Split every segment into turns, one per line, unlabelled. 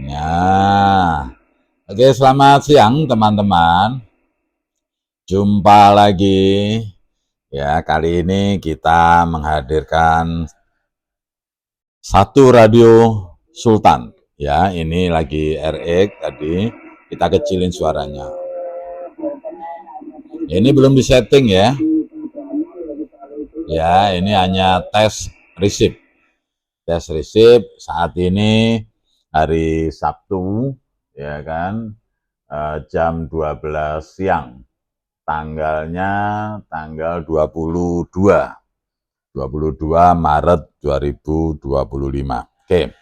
Nah, oke, selamat siang teman-teman. Jumpa lagi. Ya, kali ini kita menghadirkan satu radio Sultan. Ya, ini lagi RX tadi. Kita kecilin suaranya. Ini belum disetting ya. Ya, ini hanya tes receipt. Tes receipt saat ini hari Sabtu, ya kan, jam 12 siang. Tanggalnya tanggal 22 Maret 2025. Oke.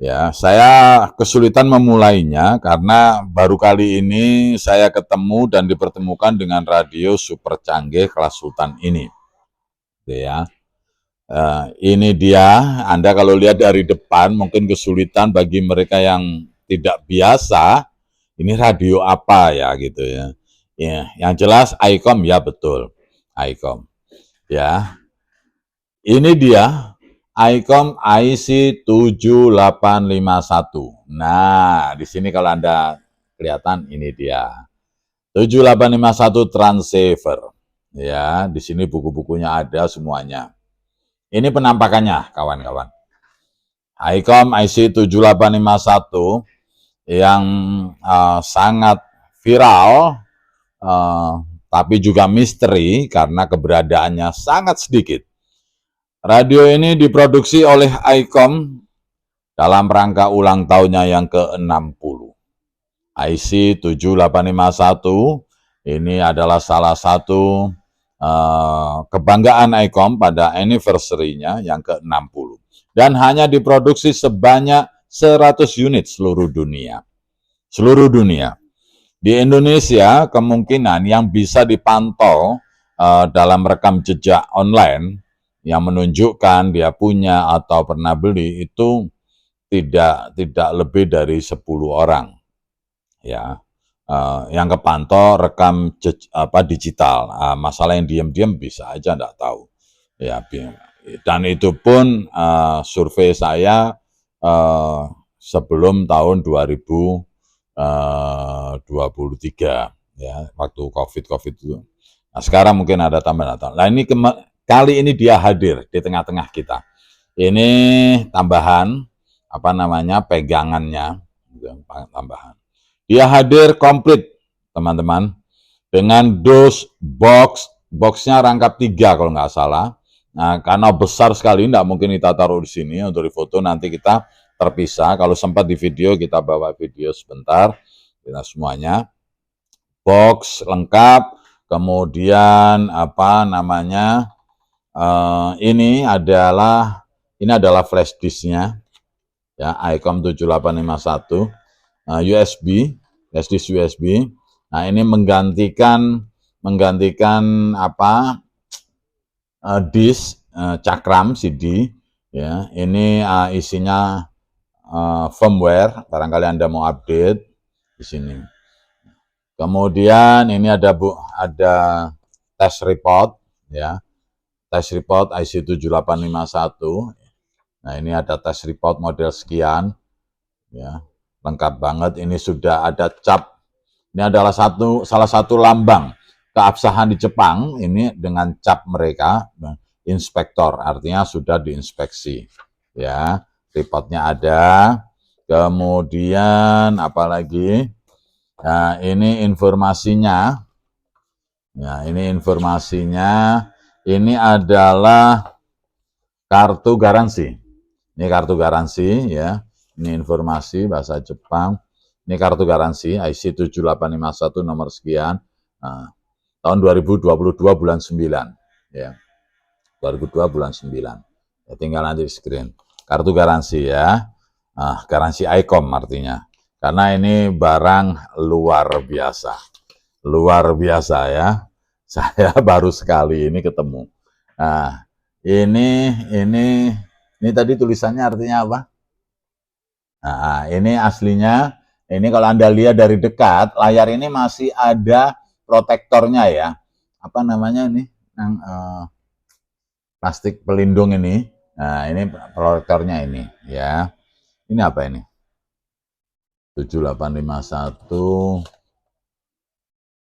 Ya, saya kesulitan memulainya karena baru kali ini saya ketemu dan dipertemukan dengan radio super canggih kelas Sultan ini. Oke ya. Ini dia, Anda kalau lihat dari depan mungkin kesulitan bagi mereka yang tidak biasa, ini radio apa ya gitu ya. Ya, yang jelas ICOM ya betul, ICOM. Ya, ini dia ICOM IC 7851. Nah, di sini kalau Anda kelihatan ini dia 7851 transceiver. Ya, di sini buku-bukunya ada semuanya. Ini penampakannya, kawan-kawan. ICOM IC 7851 yang sangat viral, tapi juga misteri karena keberadaannya sangat sedikit. Radio ini diproduksi oleh ICOM dalam rangka ulang tahunnya yang ke-60. IC 7851 ini adalah salah satu kebanggaan ICOM pada anniversary-nya yang ke-60. Dan hanya diproduksi sebanyak 100 unit seluruh dunia. Seluruh dunia. Di Indonesia, kemungkinan yang bisa dipantau dalam rekam jejak online yang menunjukkan dia punya atau pernah beli itu tidak lebih dari 10 orang. Ya, yang kepantau rekam digital. Masalah yang diam-diam bisa aja enggak tahu. Ya, dan itu pun survei saya sebelum tahun 2023 ya, waktu COVID itu. Nah, sekarang mungkin ada tambahan. Nah, ini kali ini dia hadir di tengah-tengah kita. Ini tambahan apa namanya pegangannya, tambahan. Dia hadir komplit, teman-teman, dengan dos boxnya rangkap 3 kalau nggak salah. Nah, karena besar sekali, nggak mungkin kita taruh di sini untuk difoto. Nanti kita terpisah. Kalau sempat di video, kita bawa video sebentar. Kita semuanya. Box lengkap. Kemudian apa namanya? Ini adalah flash disknya. Ya, ICOM 7851. USB, flash disk USB. Nah, ini menggantikan apa disk cakram CD ya. Ini isinya firmware, barangkali Anda mau update di sini. Kemudian ini ada test report ya. Test report IC 7851. Nah, ini ada test report model sekian ya. Lengkap banget. Ini sudah ada cap. Ini adalah salah satu lambang keabsahan di Jepang ini dengan cap mereka, inspektor, artinya sudah diinspeksi. Ya, reportnya ada. Kemudian apalagi? Nah, ini informasinya. Ya, ini informasinya. Ini adalah kartu garansi. Ini kartu garansi ya. Ini informasi bahasa Jepang. Ini kartu garansi IC 7851 nomor sekian. Nah, tahun 2022 bulan 9 ya. 2002 bulan 9. Ya, tinggal nanti di screen. Kartu garansi ya. Nah, garansi ICOM artinya. Karena ini barang luar biasa. Luar biasa ya. Saya baru sekali ini ketemu. Nah, ini tadi tulisannya artinya apa? Nah, ini aslinya. Ini kalau Anda lihat dari dekat, layar ini masih ada protektornya ya. Apa namanya ini? Yang plastik pelindung ini. Nah, ini proyektornya ini ya. Ini apa ini? 7851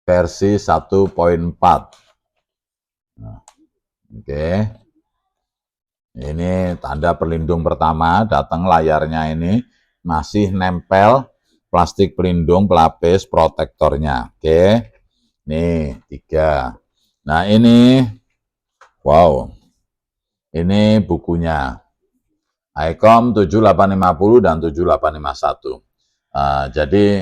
versi 1.4. Nah, oke. Ini tanda pelindung pertama, datang layarnya ini masih nempel plastik pelindung pelapis protektornya. Oke. Nih, 3. Nah, ini wow. Ini bukunya. ICOM 7850 dan 7851. Jadi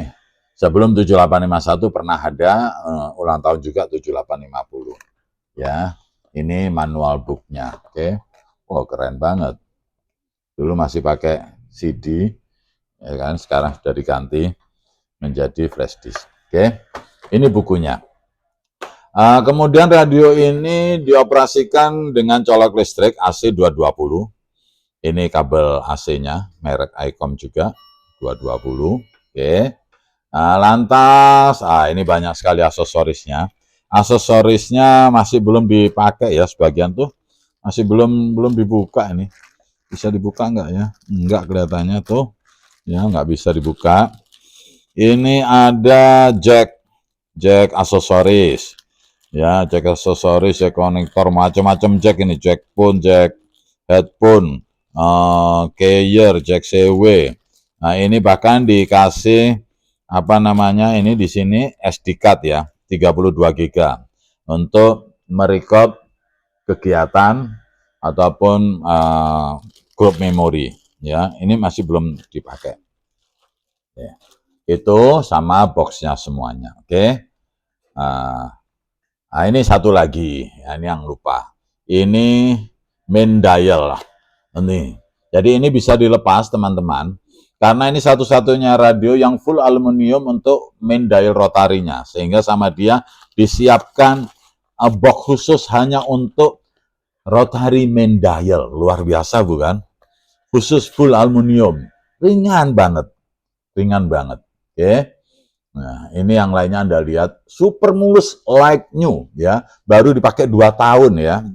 sebelum 7851 pernah ada ulang tahun juga 7850 ya. Ini manual booknya, oke. Oh, keren banget. Dulu masih pakai CD, ya kan? Sekarang sudah diganti menjadi flash disk. Oke, ini bukunya. Kemudian radio ini dioperasikan dengan colok listrik AC 220. Ini kabel AC-nya, merek ICOM juga, 220. Oke. Lantas, ini banyak sekali aksesorisnya. Aksesorisnya masih belum dipakai ya, sebagian tuh masih belum dibuka ini. Bisa dibuka nggak ya? Nggak kelihatannya tuh. Ya, nggak bisa dibuka. Ini ada jack aksesoris. Ya, jack aksesoris, jack konektor, macam-macam jack ini. Jack pun, jack headphone, carrier, jack CW. Nah, ini bahkan dikasih apa namanya ini di sini SD card ya, 32 GB untuk merecord kegiatan ataupun grup memori ya. Ini masih belum dipakai. Ya. Itu sama boxnya semuanya. Oke. Nah, ini satu lagi, ya, ini yang lupa. Ini main dial. Ini. Jadi ini bisa dilepas teman-teman, karena ini satu-satunya radio yang full aluminium untuk main dial rotarinya, sehingga sama dia disiapkan box khusus hanya untuk rotary main dial. Luar biasa bukan? Khusus full aluminium, ringan banget, ringan banget. Oke. Nah, ini yang lainnya Anda lihat, super mulus like new ya, baru dipakai 2 tahun ya.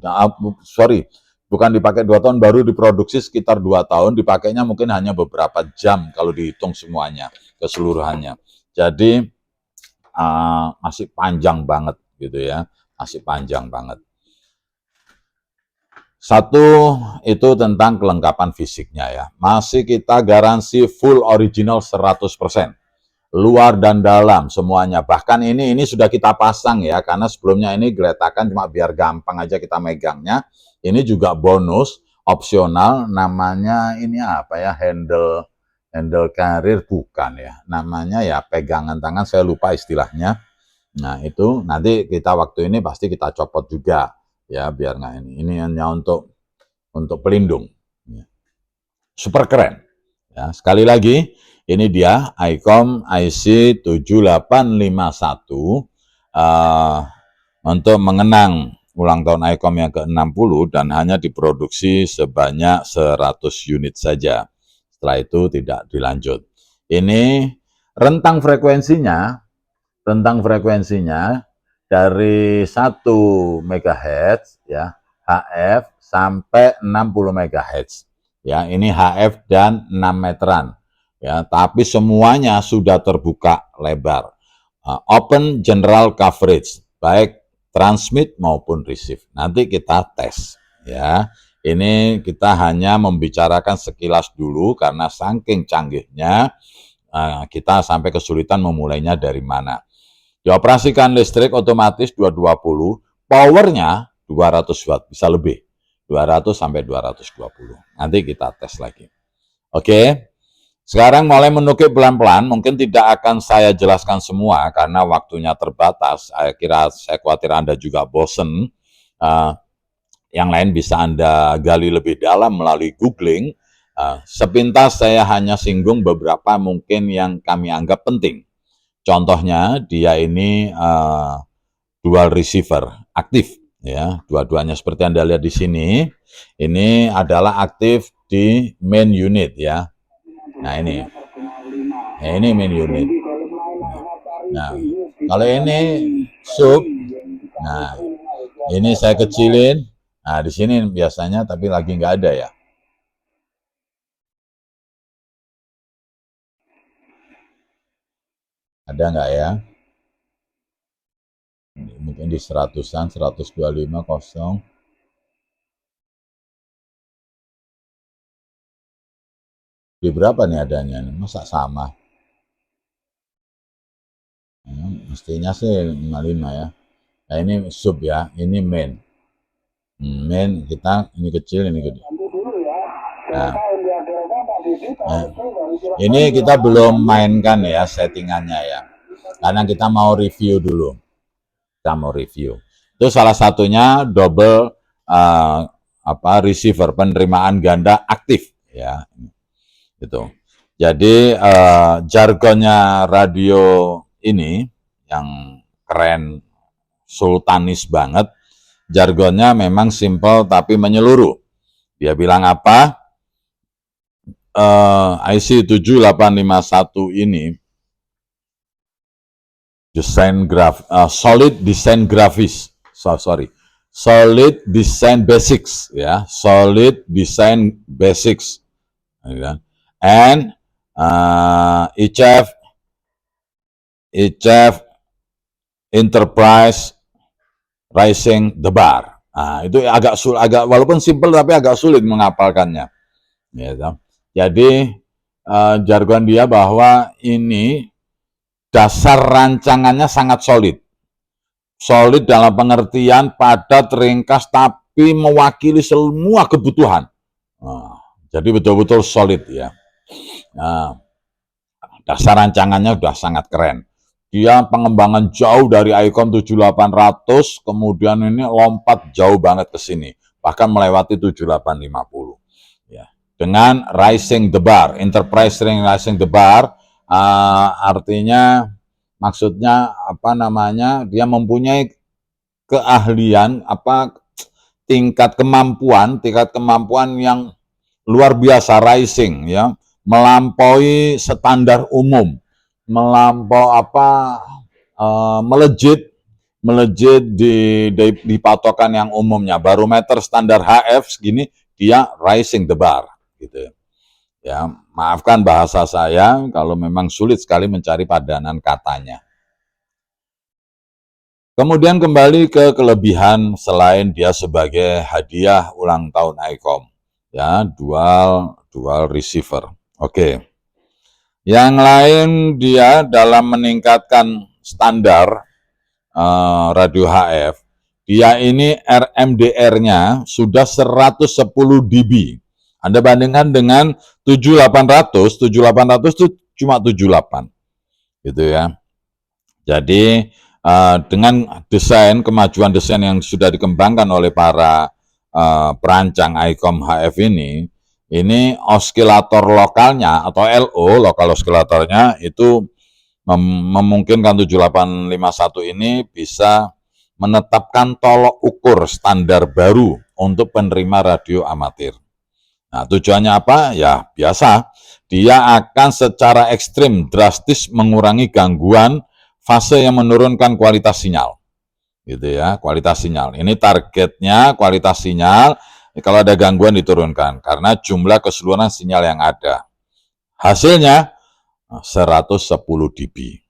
Sorry, bukan dipakai 2 tahun, baru diproduksi sekitar 2 tahun, dipakainya mungkin hanya beberapa jam kalau dihitung semuanya, keseluruhannya. Jadi masih panjang banget gitu ya, masih panjang banget. Satu, itu tentang kelengkapan fisiknya ya. Masih kita garansi full original 100%. Luar dan dalam semuanya. Bahkan ini sudah kita pasang ya, karena sebelumnya ini geletakan cuma biar gampang aja kita megangnya. Ini juga bonus opsional, namanya ini apa ya, handle karir bukan ya, namanya ya pegangan tangan, saya lupa istilahnya. Nah, itu nanti kita waktu ini pasti kita copot juga ya, biar nggak ini hanya untuk pelindung. Super keren ya. Sekali lagi, ini dia ICOM IC 7851 untuk mengenang ulang tahun ICOM yang ke-60 dan hanya diproduksi sebanyak 100 unit saja. Setelah itu tidak dilanjut. Ini rentang frekuensinya dari 1 MHz ya, HF sampai 60 MHz. Ya, ini HF dan 6 meteran. Ya, tapi semuanya sudah terbuka lebar. Open general coverage, baik transmit maupun receive. Nanti kita tes ya. Ini kita hanya membicarakan sekilas dulu karena saking canggihnya kita sampai kesulitan memulainya dari mana. Dioperasikan listrik otomatis 220, powernya 200 watt, bisa lebih. 200 sampai 220. Nanti kita tes lagi. Oke. Sekarang mulai menukik pelan-pelan, mungkin tidak akan saya jelaskan semua karena waktunya terbatas. Saya khawatir Anda juga bosen. Yang lain bisa Anda gali lebih dalam melalui googling. Sepintas saya hanya singgung beberapa mungkin yang kami anggap penting. Contohnya dia ini dual receiver aktif ya, dua-duanya seperti Anda lihat di sini. Ini adalah aktif di main unit ya. Nah, ini main unit. Nah, kalau ini sub, nah ini saya kecilin. Nah, di sini biasanya tapi lagi nggak ada ya. Ada nggak ya? Mungkin di 100-an, 125 kosong. Di berapa nih adanya? Masa sama? Mestinya sih 55 ya. Nah ini sub ya, ini main. Main kita ini kecil, ini gede. Nah, nah, ini kita belum mainkan ya settingannya ya. Karena kita mau review dulu. Kita mau review. Itu salah satunya double receiver, penerimaan ganda aktif ya. Gitu. Jadi jargonnya radio ini yang keren, sultanis banget, jargonnya memang simple tapi menyeluruh. Dia bilang apa? IC 7851 ini solid design grafis, solid design basics ya, solid design basics, and ICF Enterprise Rising the Bar. Nah, itu agak walaupun simple tapi agak sulit menghafalkannya. Ya, jadi jargon dia bahwa ini dasar rancangannya sangat solid. Solid dalam pengertian padat, ringkas, tapi mewakili semua kebutuhan. Nah, jadi betul-betul solid ya. Nah, dasar rancangannya sudah sangat keren. Dia pengembangan jauh dari ICOM 7800, kemudian ini lompat jauh banget ke sini, bahkan melewati 7850. Ya. Dengan Rising the Bar, Enterprise Rising the Bar, artinya maksudnya apa namanya? Dia mempunyai keahlian, tingkat kemampuan yang luar biasa, rising ya, melampaui standar umum, melejit di patokan yang umumnya. Barometer standar HF segini, dia rising the bar gitu ya. Maafkan bahasa saya kalau memang sulit sekali mencari padanan katanya. Kemudian kembali ke kelebihan selain dia sebagai hadiah ulang tahun ICOM ya, dual receiver. Oke. Yang lain dia dalam meningkatkan standar radio HF, dia ini RMDR-nya sudah 110 dB. Anda bandingkan dengan 7800 itu cuma 78 gitu ya. Jadi dengan kemajuan desain yang sudah dikembangkan oleh para perancang ICOM HF ini osilator lokalnya atau LO, lokal osilatornya itu memungkinkan 7851 ini bisa menetapkan tolok ukur standar baru untuk penerima radio amatir. Nah, tujuannya apa? Ya, biasa. Dia akan secara ekstrim drastis mengurangi gangguan fase yang menurunkan kualitas sinyal. Gitu ya, kualitas sinyal. Ini targetnya kualitas sinyal, kalau ada gangguan diturunkan karena jumlah keseluruhan sinyal yang ada. Hasilnya 110 dB.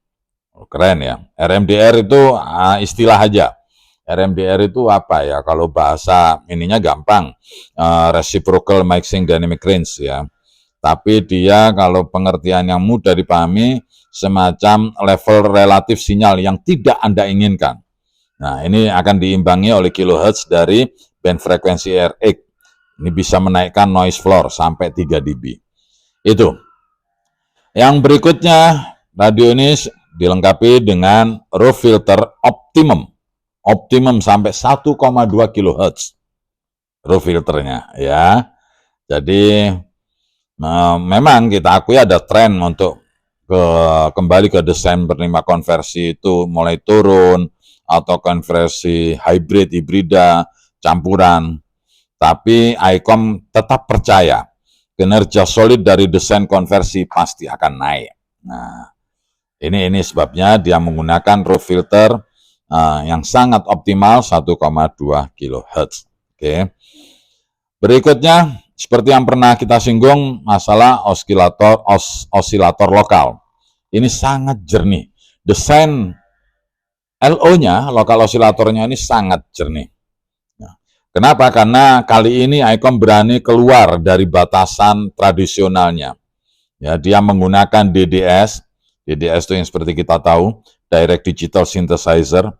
Keren ya. RMDR itu istilah aja. RMDR itu apa ya? Kalau bahasa ininya gampang, reciprocal mixing dynamic range ya. Tapi dia kalau pengertian yang mudah dipahami, semacam level relatif sinyal yang tidak Anda inginkan. Nah, ini akan diimbangi oleh kilohertz dari band frekuensi RX. Ini bisa menaikkan noise floor sampai 3 dB. Itu. Yang berikutnya, radio ini dilengkapi dengan raw filter optimum. Optimum sampai 1,2 kHz raw filternya ya. Jadi memang kita akui ada tren untuk kembali ke desain penerima konversi itu mulai turun, atau konversi hibrida, campuran. Tapi ICOM tetap percaya kinerja solid dari desain konversi pasti akan naik. Nah, ini sebabnya dia menggunakan raw filter yang sangat optimal 1,2 kHz. Oke. Berikutnya, seperti yang pernah kita singgung, masalah osilator lokal. Ini sangat jernih. desain LO-nya, lokal osilatornya ini sangat jernih. Nah, kenapa? Karena kali ini ICOM berani keluar dari batasan tradisionalnya. Ya, dia menggunakan DDS. DDS itu yang seperti kita tahu, Direct Digital Synthesizer,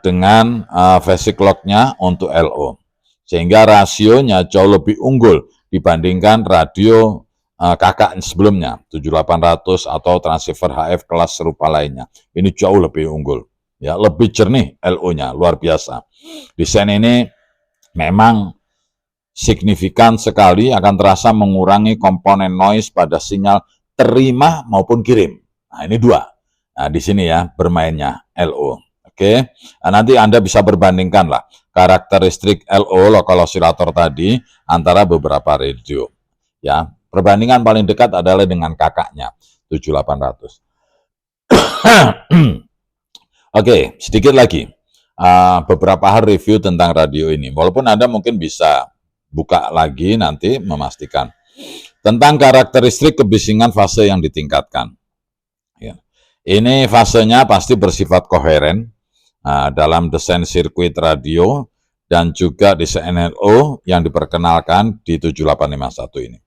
dengan phase clock-nya untuk LO. Sehingga rasionya jauh lebih unggul dibandingkan radio kakak sebelumnya, 7800 atau transceiver HF kelas serupa lainnya. Ini jauh lebih unggul. Ya, lebih jernih LO-nya, luar biasa. Desain ini memang signifikan sekali, akan terasa mengurangi komponen noise pada sinyal terima maupun kirim. Nah, ini dua. Nah, di sini ya bermainnya LO. Oke, nah, nanti Anda bisa bandingkan lah karakteristik LO, lokal oscillator tadi, antara beberapa radio. Ya, perbandingan paling dekat adalah dengan kakaknya, 7800. Oke, sedikit lagi. Beberapa hal review tentang radio ini. Walaupun Anda mungkin bisa buka lagi nanti memastikan. Tentang karakteristik kebisingan fase yang ditingkatkan. Ya. Ini fasenya pasti bersifat koheren dalam desain sirkuit radio dan juga desain LO yang diperkenalkan di 7851 ini.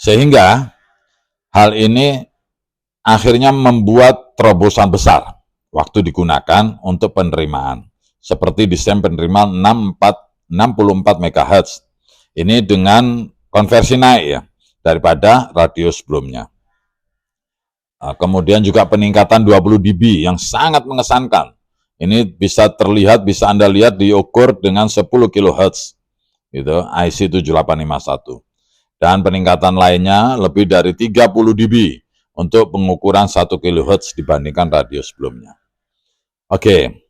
Sehingga hal ini akhirnya membuat terobosan besar waktu digunakan untuk penerimaan. Seperti desain penerima 64 MHz. Ini dengan konversi naik ya daripada radio sebelumnya. Kemudian juga peningkatan 20 dB yang sangat mengesankan. Ini bisa terlihat, bisa Anda lihat diukur dengan 10 kHz. Gitu, IC 7851. Dan peningkatan lainnya lebih dari 30 dB untuk pengukuran 1 kHz dibandingkan radio sebelumnya. Oke,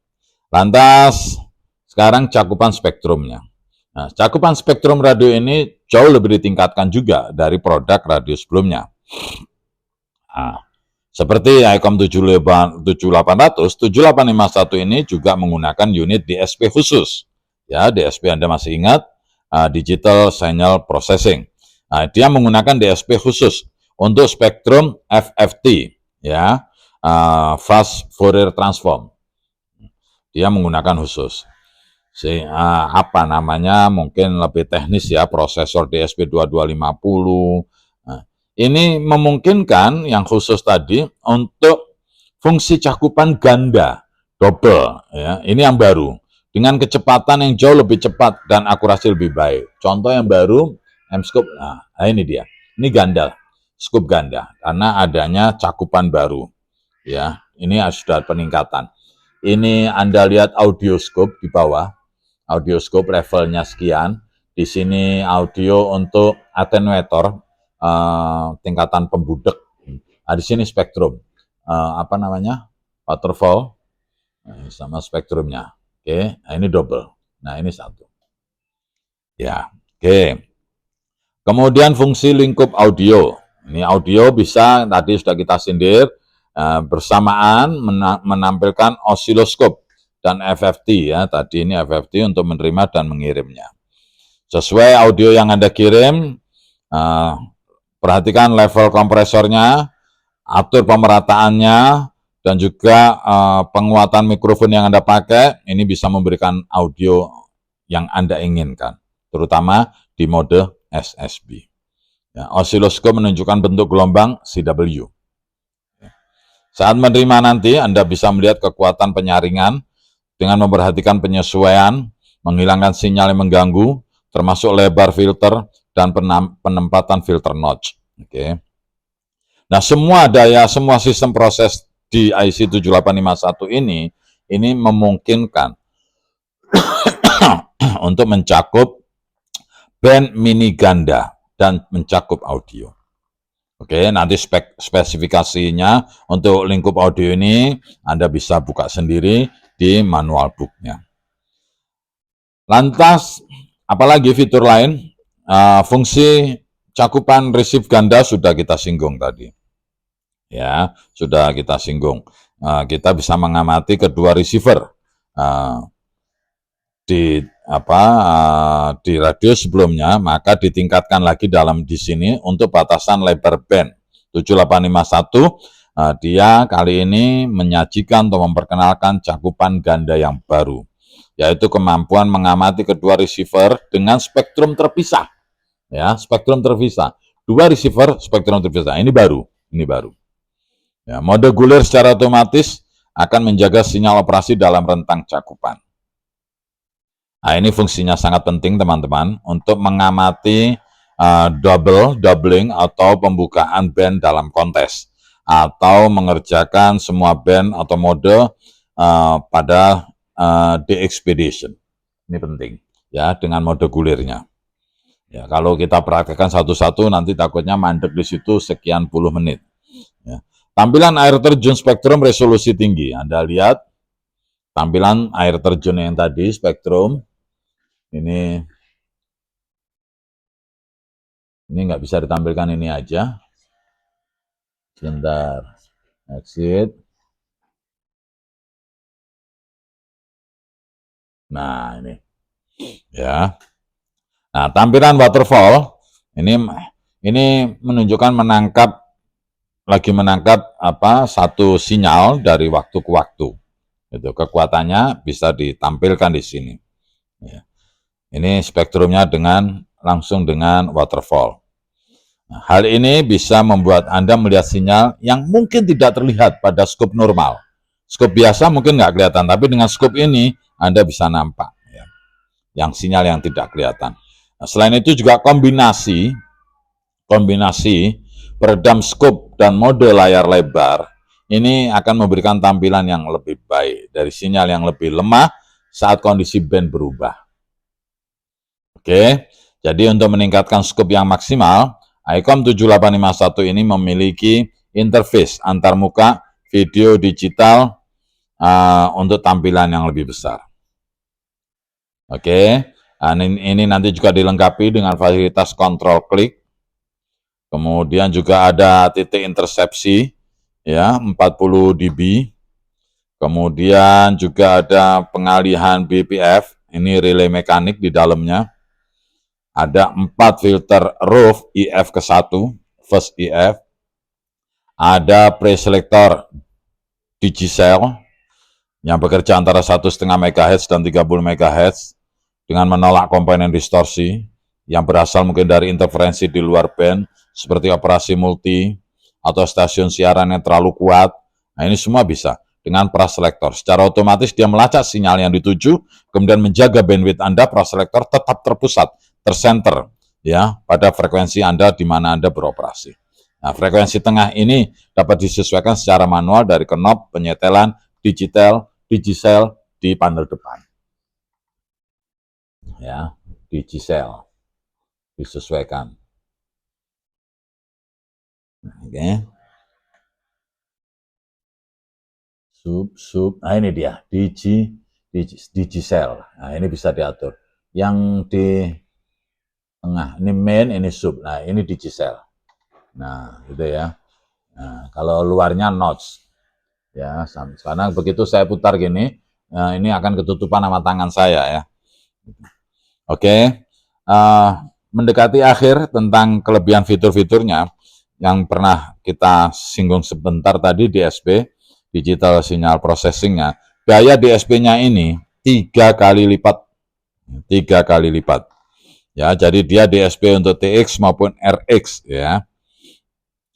lantas sekarang cakupan spektrumnya. Nah, cakupan spektrum radio ini jauh lebih ditingkatkan juga dari produk radio sebelumnya. Nah, seperti ICOM 7800, 7851 ini juga menggunakan unit DSP khusus. Ya, DSP Anda masih ingat, Digital Signal Processing. Nah, dia menggunakan DSP khusus untuk spektrum FFT, ya, Fast Fourier Transform. Dia menggunakan khusus. Apa namanya, mungkin lebih teknis ya, prosesor DSP 2250. Nah, ini memungkinkan yang khusus tadi untuk fungsi cakupan ganda, double. Ya, ini yang baru. Dengan kecepatan yang jauh lebih cepat dan akurasi lebih baik. Contoh yang baru, M-scope, nah ini dia. Ini ganda, scope ganda, karena adanya cakupan baru. Ya, ini sudah peningkatan. Ini Anda lihat audioscope di bawah, audioscope levelnya sekian. Di sini audio untuk attenuator, tingkatan pembudek. Nah, di sini spektrum, apa namanya, waterfall, sama spektrumnya. Oke, nah ini double. Nah ini satu. Ya, oke. Kemudian fungsi lingkup audio. Ini audio bisa, tadi sudah kita sindir, bersamaan menampilkan osiloskop dan FFT ya. Tadi ini FFT untuk menerima dan mengirimnya. Sesuai audio yang Anda kirim, perhatikan level kompresornya, atur pemerataannya, dan juga penguatan mikrofon yang Anda pakai. Ini bisa memberikan audio yang Anda inginkan, terutama di mode SSB. Ya, osiloskop menunjukkan bentuk gelombang CW. Saat menerima nanti, Anda bisa melihat kekuatan penyaringan dengan memperhatikan penyesuaian, menghilangkan sinyal yang mengganggu, termasuk lebar filter dan penempatan filter notch. Oke. Nah, semua daya, semua sistem proses di IC 7851 ini memungkinkan untuk mencakup band mini ganda dan mencakup audio. Oke, nanti spesifikasinya untuk lingkup audio ini Anda bisa buka sendiri di manual book-nya. Lantas, apalagi fitur lain? Fungsi cakupan receive ganda sudah kita singgung tadi. Ya, sudah kita singgung. Kita bisa mengamati kedua receiver di radio sebelumnya, maka ditingkatkan lagi di sini untuk batasan lebar band 7851 Dia kali ini menyajikan atau memperkenalkan cakupan ganda yang baru, yaitu kemampuan mengamati kedua receiver dengan spektrum terpisah. Ya, spektrum terpisah. Dua receiver, spektrum terpisah. Ini baru. Ya, mode gulir secara otomatis akan menjaga sinyal operasi dalam rentang cakupan. Nah, ini fungsinya sangat penting teman-teman untuk mengamati doubling atau pembukaan band dalam kontes atau mengerjakan semua band atau mode pada de-expedition. Ini penting ya dengan mode gulirnya. Ya, kalau kita praktekkan satu-satu nanti takutnya mandek di situ sekian puluh menit. Ya. Tampilan air terjun spektrum resolusi tinggi. Anda lihat tampilan air terjun yang tadi spektrum. Ini nggak bisa ditampilkan ini aja. Sebentar, exit. Nah ini, ya. Nah tampilan waterfall ini menunjukkan lagi menangkap satu sinyal dari waktu ke waktu. Itu kekuatannya bisa ditampilkan di sini. Ya. Ini spektrumnya langsung dengan waterfall. Nah, hal ini bisa membuat Anda melihat sinyal yang mungkin tidak terlihat pada skop normal. Skop biasa mungkin nggak kelihatan, tapi dengan skop ini Anda bisa nampak ya, yang sinyal yang tidak kelihatan. Nah, selain itu juga kombinasi peredam skop dan mode layar lebar ini akan memberikan tampilan yang lebih baik dari sinyal yang lebih lemah saat kondisi band berubah. Oke, jadi untuk meningkatkan skop yang maksimal, ICOM 7851 ini memiliki interface antarmuka video digital untuk tampilan yang lebih besar. Oke, ini nanti juga dilengkapi dengan fasilitas kontrol klik. Kemudian juga ada titik intersepsi, ya 40 dB. Kemudian juga ada pengalihan BPF, ini relay mekanik di dalamnya. Ada 4 filter roof IF ke-1, first IF. Ada preselector Digicel yang bekerja antara 1,5 MHz dan 30 MHz dengan menolak komponen distorsi yang berasal mungkin dari interferensi di luar band seperti operasi multi atau stasiun siaran yang terlalu kuat. Nah, ini semua bisa dengan praselektor. Secara otomatis dia melacak sinyal yang dituju, kemudian menjaga bandwidth Anda, praselektor tetap terpusat, tersenter ya pada frekuensi Anda di mana Anda beroperasi. Nah, frekuensi tengah ini dapat disesuaikan secara manual dari knob penyetelan Digicel di panel depan. Ya, Digicel disesuaikan. Oke. Nah ini dia, Digicel. Nah ini bisa diatur. Yang di tengah, ini main, ini sub. Nah ini Digicel. Nah gitu ya. Nah, kalau luarnya notch. Ya, karena begitu saya putar gini, ini akan ketutupan sama tangan saya ya. Oke. Mendekati akhir tentang kelebihan fitur-fiturnya yang pernah kita singgung sebentar tadi DSP, digital signal processing-nya. Biaya DSP-nya ini 3 kali lipat. Ya, jadi dia DSP untuk TX maupun RX ya.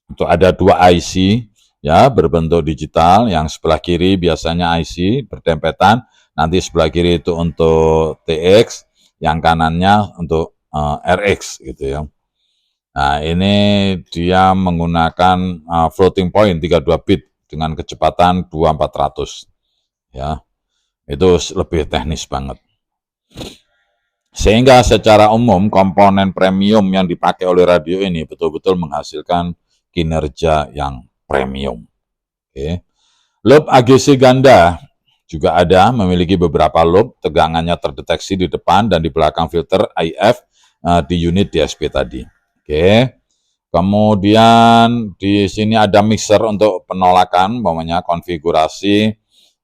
Untuk ada 2 IC ya berbentuk digital, yang sebelah kiri biasanya IC berdempetan, nanti sebelah kiri itu untuk TX, yang kanannya untuk RX gitu ya. Nah, ini dia menggunakan floating point 32 bit dengan kecepatan 2400 ya. Itu lebih teknis banget. Sehingga secara umum komponen premium yang dipakai oleh radio ini betul-betul menghasilkan kinerja yang premium. Oke. Loop AGC ganda juga ada, memiliki beberapa loop, tegangannya terdeteksi di depan dan di belakang filter IF di unit DSP tadi. Oke. Kemudian di sini ada mixer untuk penolakan, umpamanya konfigurasi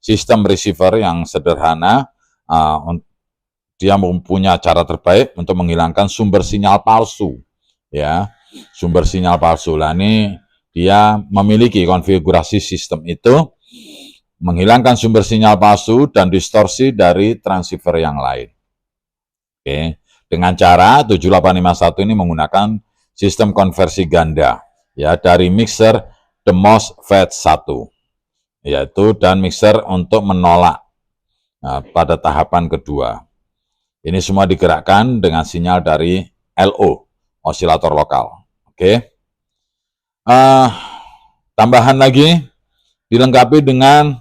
sistem receiver yang sederhana. Dia mempunyai cara terbaik untuk menghilangkan sumber sinyal palsu, ya, sumber sinyal palsu. Lah ini dia memiliki konfigurasi sistem itu, menghilangkan sumber sinyal palsu dan distorsi dari transceiver yang lain. Oke, dengan cara 7851 ini menggunakan sistem konversi ganda ya dari mixer The MOSFET 1 yaitu dan mixer untuk menolak pada tahapan kedua. Ini semua digerakkan dengan sinyal dari LO, osilator lokal. Oke. Tambahan lagi dilengkapi dengan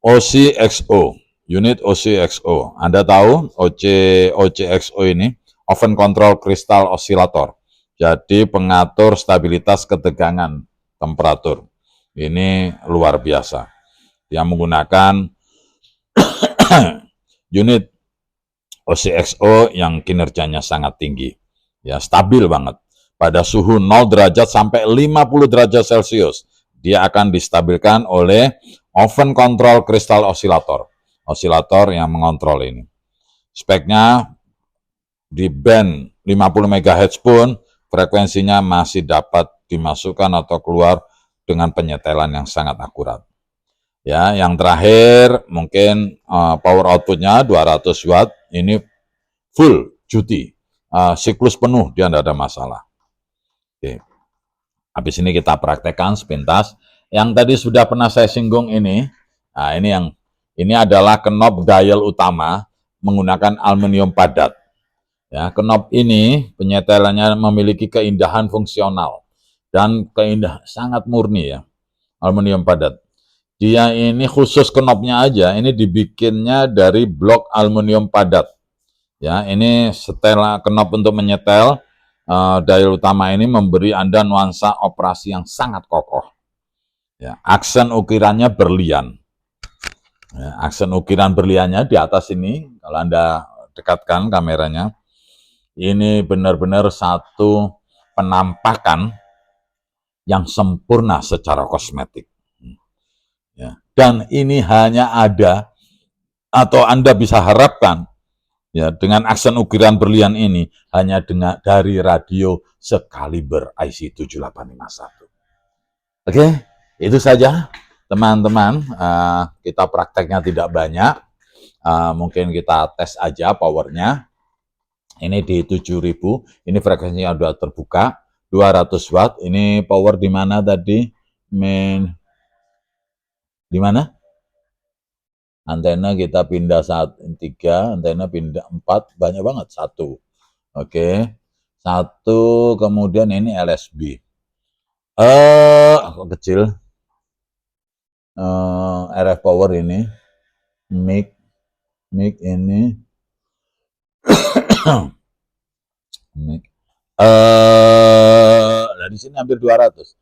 OCXO, unit OCXO. Anda tahu OCXO ini Oven Control Crystal Oscillator. Jadi pengatur stabilitas ketegangan temperatur. Ini luar biasa. Dia menggunakan unit OCXO yang kinerjanya sangat tinggi. Ya, stabil banget. Pada suhu 0 derajat sampai 50 derajat Celcius, dia akan distabilkan oleh Oven Control Crystal Oscillator. Osilator yang mengontrol ini. Speknya di band 50 MHz pun frekuensinya masih dapat dimasukkan atau keluar dengan penyetelan yang sangat akurat. Ya, yang terakhir mungkin power outputnya 200 watt, ini full duty, siklus penuh, dia tidak ada masalah. Oke. Habis ini kita praktekkan sepintas. Yang tadi sudah pernah saya singgung ini, nah ini adalah knob dial utama menggunakan aluminium padat. Ya, knob ini penyetelannya memiliki keindahan fungsional dan sangat murni ya, aluminium padat. Dia ini khusus knobnya aja, ini dibikinnya dari blok aluminium padat. Ya, ini setelah knob untuk menyetel dial utama ini memberi Anda nuansa operasi yang sangat kokoh. Ya, aksen ukirannya berlian. Ya, aksen ukiran berliannya di atas ini, kalau Anda dekatkan kameranya, ini benar-benar satu penampakan yang sempurna secara kosmetik. Ya, dan ini hanya ada atau Anda bisa harapkan ya dengan aksen ukiran berlian ini hanya dari radio sekaliber IC 7851. Oke, itu saja teman-teman. Kita prakteknya tidak banyak, mungkin kita tes aja powernya. Ini di 7000, ini frekuensinya sudah terbuka 200 watt. Ini power di mana tadi? Di mana? Antena kita pindah 3, antena pindah 4, banyak banget 1. Oke. 1, kemudian ini LSB. Kok kecil? RF power ini. Mic ini. Mic. Dari sini hampir 200.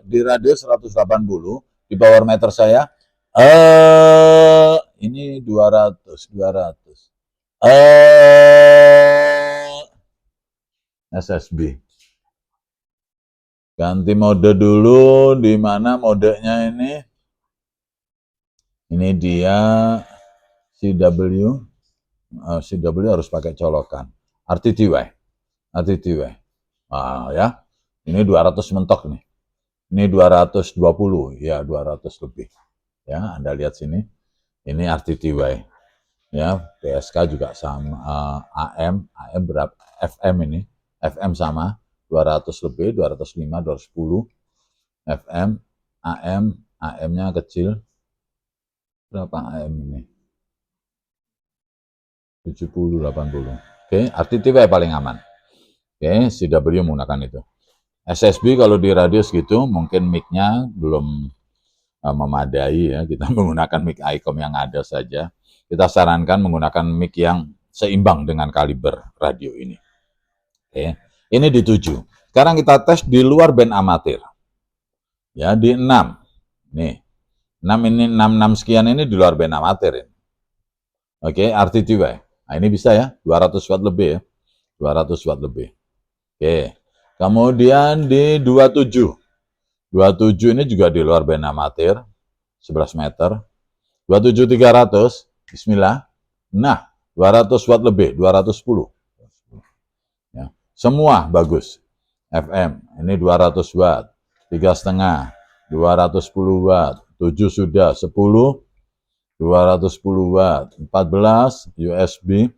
Di radius 180 di power meter saya ini 200 SSB. Ganti mode dulu, di mana modenya ini dia CW. CW harus pakai colokan. RTTY. Ya. Ini 200 mentok nih. Ini 220, ya 200 lebih. Ya, Anda lihat sini. Ini RTTY. Ya, PSK juga sama. AM berapa? FM ini. FM sama 200 lebih, 205, 210. FM, AM-nya kecil. Berapa AM ini? 70, 80. Oke, RTTY paling aman. Oke, CW menggunakan itu. SSB kalau di radius gitu mungkin mic-nya belum memadai ya, kita menggunakan mic ICOM yang ada saja. Kita sarankan menggunakan mic yang seimbang dengan kaliber radio ini. Oke, ini di 7. Sekarang kita tes di luar band amatir. Ya, di 6. Nih, 6 ini 66 sekian ini di luar band amatir ini. Oke, RTTY. Nah, ini bisa ya, 200 watt lebih ya. 200 watt lebih. Oke. Kemudian di 27. 27 ini juga di luar band amatir. 11 meter. 27 300. Bismillah. Nah, 200 watt lebih, 210. Semua bagus. FM, ini 200 watt, 3,5, 210 watt, 7 sudah, 10, 210 watt, 14, USB.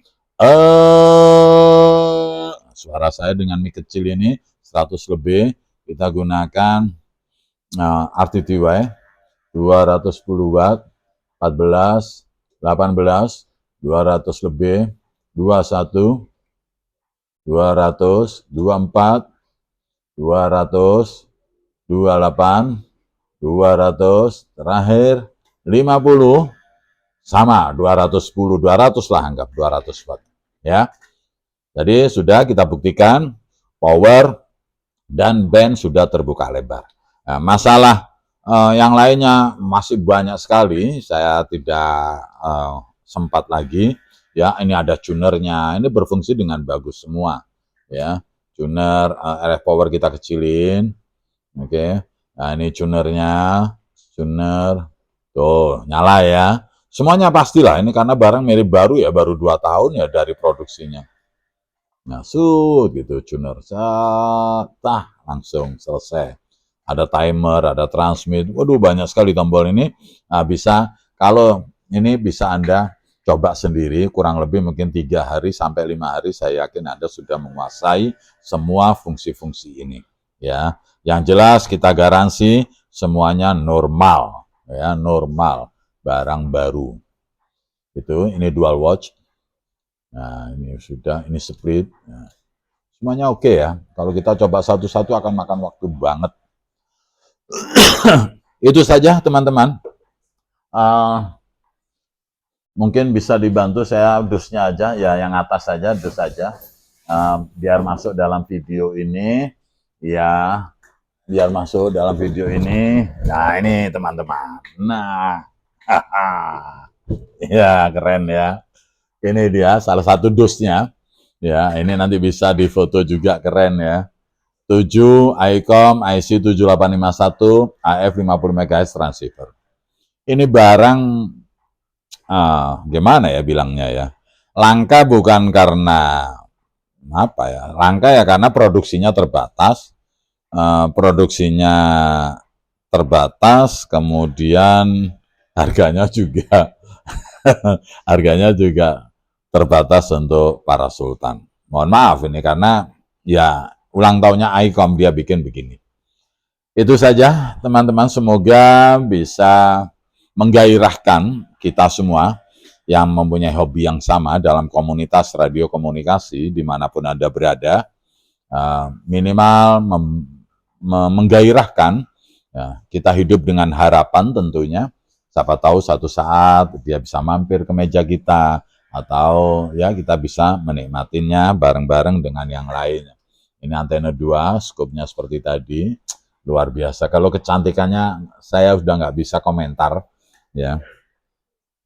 Suara saya dengan mic kecil ini 100 lebih, kita gunakan RTTY 210 watt, 14, 18, 200 lebih, 21, 200, 24, 200, 28, 200, terakhir 50, sama 210, 200 lah, anggap 200 watt. Ya, jadi sudah kita buktikan power dan band sudah terbuka lebar. Nah, masalah yang lainnya masih banyak sekali, saya tidak sempat lagi. Ya, ini ada tunernya, ini berfungsi dengan bagus semua. Ya, tuner RF power kita kecilin, oke. Nah, ini tunernya, tuner, tuh nyala ya. Semuanya pastilah, ini karena barang mirip baru ya, baru 2 tahun ya dari produksinya. Nah, gitu, tuner, langsung selesai. Ada timer, ada transmit, waduh banyak sekali tombol ini. Nah, bisa, kalau ini bisa Anda coba sendiri, kurang lebih mungkin 3 hari sampai 5 hari, saya yakin Anda sudah menguasai semua fungsi-fungsi ini. Ya, yang jelas kita garansi semuanya normal, ya normal, barang baru. Ini dual watch. Nah, ini sudah, ini split. Nah, semuanya oke ya. Kalau kita coba satu-satu akan makan waktu banget. Itu saja teman-teman. Mungkin bisa dibantu saya dusnya aja, ya yang atas saja, dus saja. Biar masuk dalam video ini, ya biar masuk dalam video ini. Nah ini teman-teman. Nah, ya keren ya. Ini dia salah satu dusnya. Ya, ini nanti bisa difoto juga, keren ya. 7 ICOM IC 7851 AF 50 MHz transceiver. Ini barang gimana ya bilangnya ya. Langka bukan karena apa ya? Langka ya karena produksinya terbatas. Kemudian harganya juga harganya juga terbatas untuk para sultan. Mohon maaf ini karena ya ulang tahunnya ICOM dia bikin begini. Itu saja teman-teman, semoga bisa menggairahkan kita semua yang mempunyai hobi yang sama dalam komunitas radio komunikasi dimanapun Anda berada, minimal menggairahkan ya, kita hidup dengan harapan tentunya. Siapa tahu satu saat dia bisa mampir ke meja kita, atau ya kita bisa menikmatinya bareng-bareng dengan yang lain. Ini antena 2, skopnya seperti tadi, luar biasa. Kalau kecantikannya saya sudah nggak bisa komentar, ya,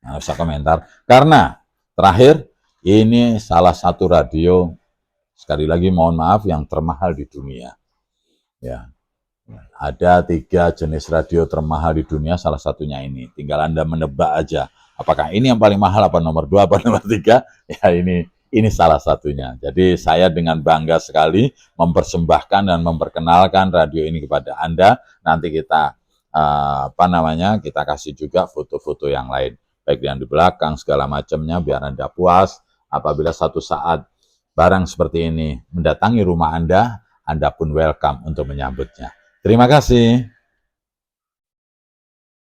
nggak bisa komentar. Karena terakhir ini salah satu radio, sekali lagi mohon maaf, yang termahal di dunia. Ya, ada 3 jenis radio termahal di dunia, salah satunya ini. Tinggal Anda menebak aja, apakah ini yang paling mahal, apa nomor 2, apa nomor 3? Ya ini salah satunya. Jadi saya dengan bangga sekali mempersembahkan dan memperkenalkan radio ini kepada Anda. Nanti kita kita kasih juga foto-foto yang lain, baik yang di belakang segala macamnya, biar Anda puas. Apabila satu saat barang seperti ini mendatangi rumah Anda pun welcome untuk menyambutnya. Terima kasih.